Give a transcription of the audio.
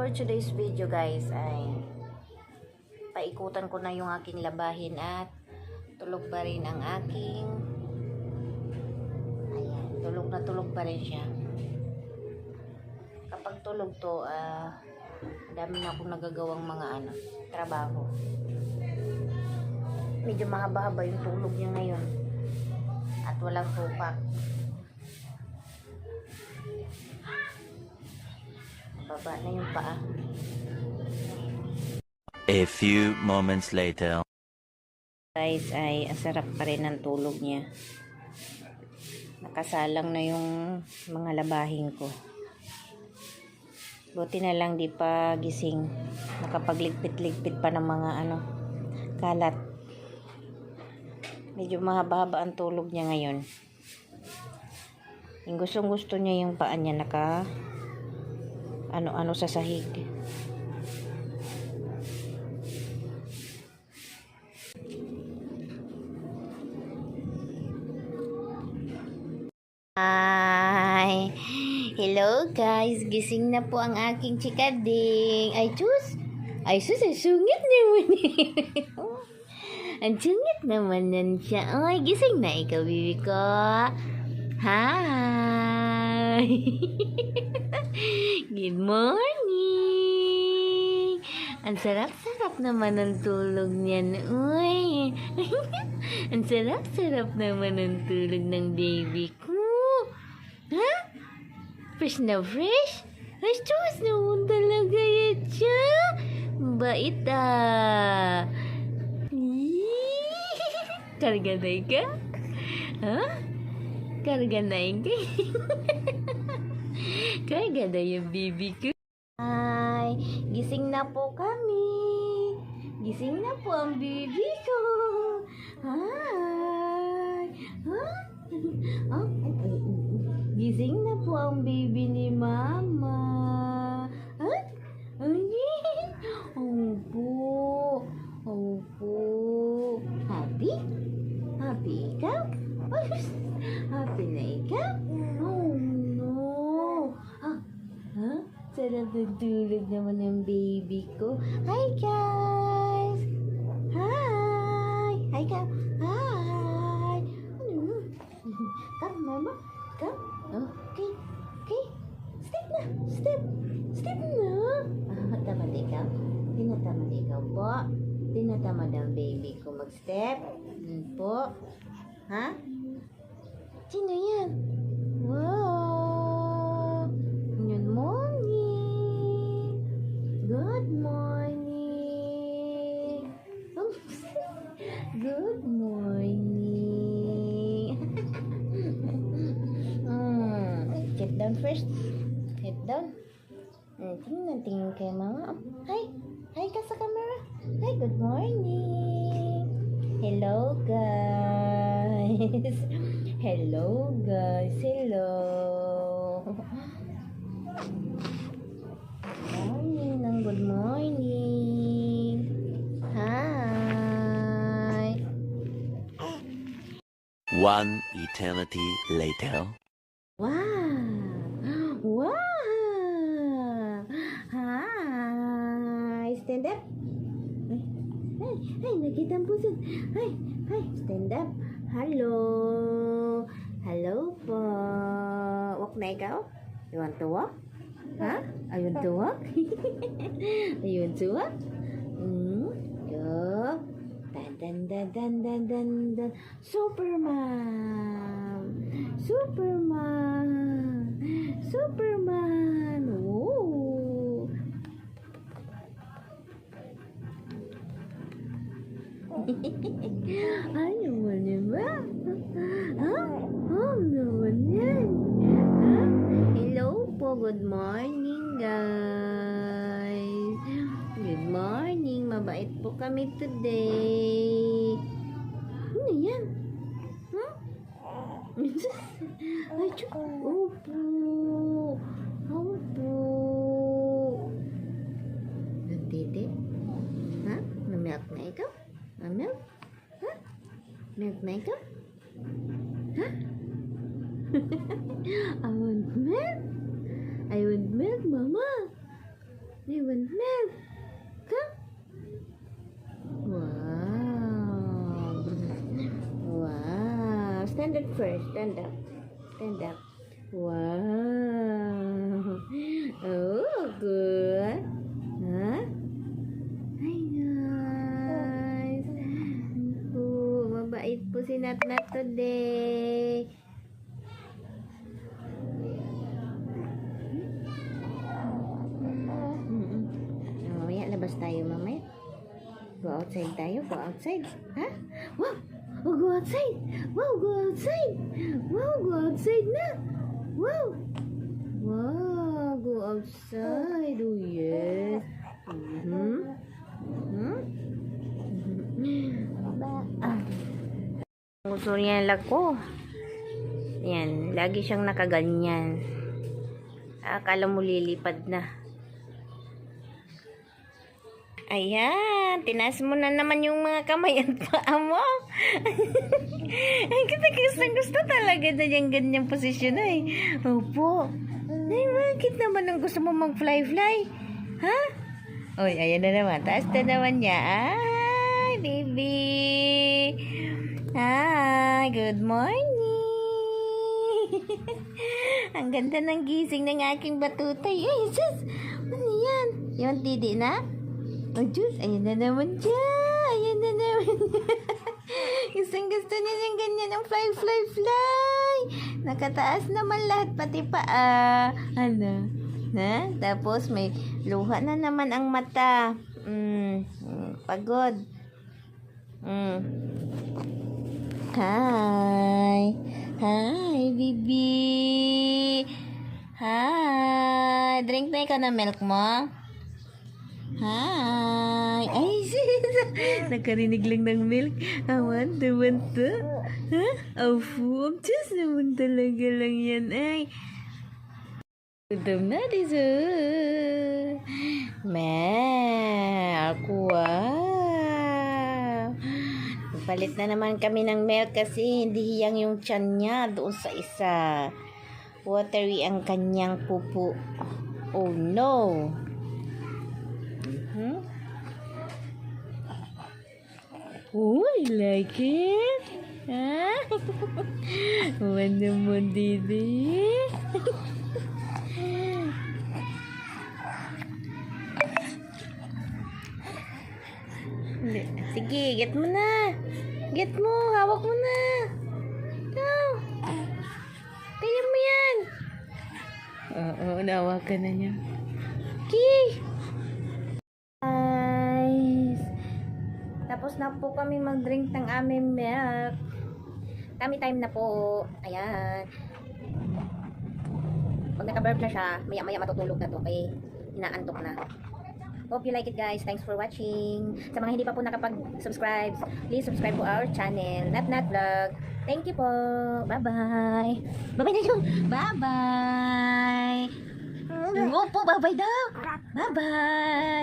For today's video guys ay paikutan ko na yung aking labahin at tulog pa rin ang aking tulog pa rin siya. Kapag tulog to dami na akong nagagawang mga trabaho. Medyo mahaba-haba yung tulog niya ngayon at walang tupak. Baba na yung paa. A few moments later. Guys, ay asarap pa rin ang tulog niya. Nakasalang na yung mga labahin ko. Buti na lang di pa gising. Nakapagligpit-ligpit pa ng mga kalat. Medyo mahaba-haba ang tulog niya ngayon. Yung gustong-gusto niya yung paa niya ano sa sahig. Hi! Hello guys! Gising na po ang aking chikading. Ay sus! Ay sungit naman. Ang sungit naman nun siya. Ay, gising na ikaw, bibi ko. Hi! Good morning! Ang sarap-sarap naman ng tulog niyan. Uy! Ang sarap-sarap naman ng tulog ng baby ko. Ha? Fresh na fresh? Ay, sus naman talaga yan siya. Bait Karga na ka? Ha? Karga na ka? Karga na yung baby ko. Hi! Gising na po kami. Gising na po ang baby ko. Hi! Ha? Gising na po ang baby ni mama. Ha? Opo. Opo. Happy? Happy ikaw? Happy na ikaw? Oh no. Sarap ng tulog naman ng baby ko. Hi guys! Hi! Hi ka! Hi! Come mama! Come! Okay! Okay! Step na! Step! Step na! Tamad ikaw? Tinatamad ikaw po? Tinatamad ang baby ko mag-step? Po? Ha? Sino yan? Wow! Good morning! Good morning! Good morning! Sit down first. Sit down. Tingnan kay mama. Hi! Hi ka sa camera. Hi, good morning! Hello guys! Hello guys! Hello! Morning ng good morning! Hi! One eternity later. Wow! Wow! Hi! Stand up! Ay, nakita ang puso. Hi! Stand up! Hello! Hello po! Walk na ikaw? You want to walk? Ha? Huh? You want to walk? You want to walk? Go! Dan. Superman! Superman! Superman! Oh! Ano naman yan ba? Ha? Ano naman yan? Ha? Hello po, good morning guys. Good morning, mabait po kami today. Ano yan? Huh? Ay, opo. Opo. Nagtiti? Ha? Namilk na ikaw? Milk? Ha? Milk na ikaw? Ha? I want milk. I want milk, Mama. You want milk? Come. Wow. Wow. Stand up first. Stand up. Stand up. Wow. Oh, good. Huh? Hi, guys. Oh, mabait po si Natnat today. Mamaya, labas tayo mamaya. Go outside tayo. Go outside. Ha? Wow! Oh, go outside! Wow, go outside! Wow, go outside na! Wow! Wow, go outside. Oh, yes. Gusto niya lako. Yan, lagi siyang nakaganyan. Akala mo lilipad na. Ayan, tinaas mo na naman yung mga kamay at paa mo. Ay, gusto talaga na yung ganyang posisyon ay. Opo. Ay, bakit naman ang gusto mo mag-fly-fly? Ha? Oy, ayan na naman. Taas na naman niya. Ay, baby. Hi, good morning. Ang ganda ng gising ng aking batutay. Ay, sus! Ano yan? Yung tidi na? Oh, Diyos, ayan na naman siya. Ayan na naman siya. Gusto niya yung ganyan ang fly. Nakataas naman lahat, pati paa. Ano? Ha? Tapos may luha na naman ang mata. Pagod. Hi. Hi, baby. Hi. Drink na ikaw ng milk mo? Hi! Ay, nakarinig lang ng milk. Want to? Ha? Oh, food. Diyos naman talaga lang yan. Ay. Gutom na, Dizo. Milk. Wow. Palit na naman kami ng milk kasi hindi hiyang yung tiyan niya doon sa isa. Watery ang kanyang pupo. Oh, no. Oh, I like it. Ah? Ano mo, Didi? Sige, get mo na. Get mo, hawak mo na. Ito. Kaya mo yan. Oo, nawakan na niya. Okay. Tapos na po kami mag-drink ng aming milk. Tummy time na po. Ayan. Pag naka-burp na siya, maya-maya matutulog na to. Kaya inaantok na. Hope you like it, guys. Thanks for watching. Sa mga hindi pa po nakapag-subscribe, please subscribe po our channel, Natnat Vlog. Thank you po. Bye-bye. Bye-bye na yun. Bye-bye. Bye-bye daw. Bye-bye.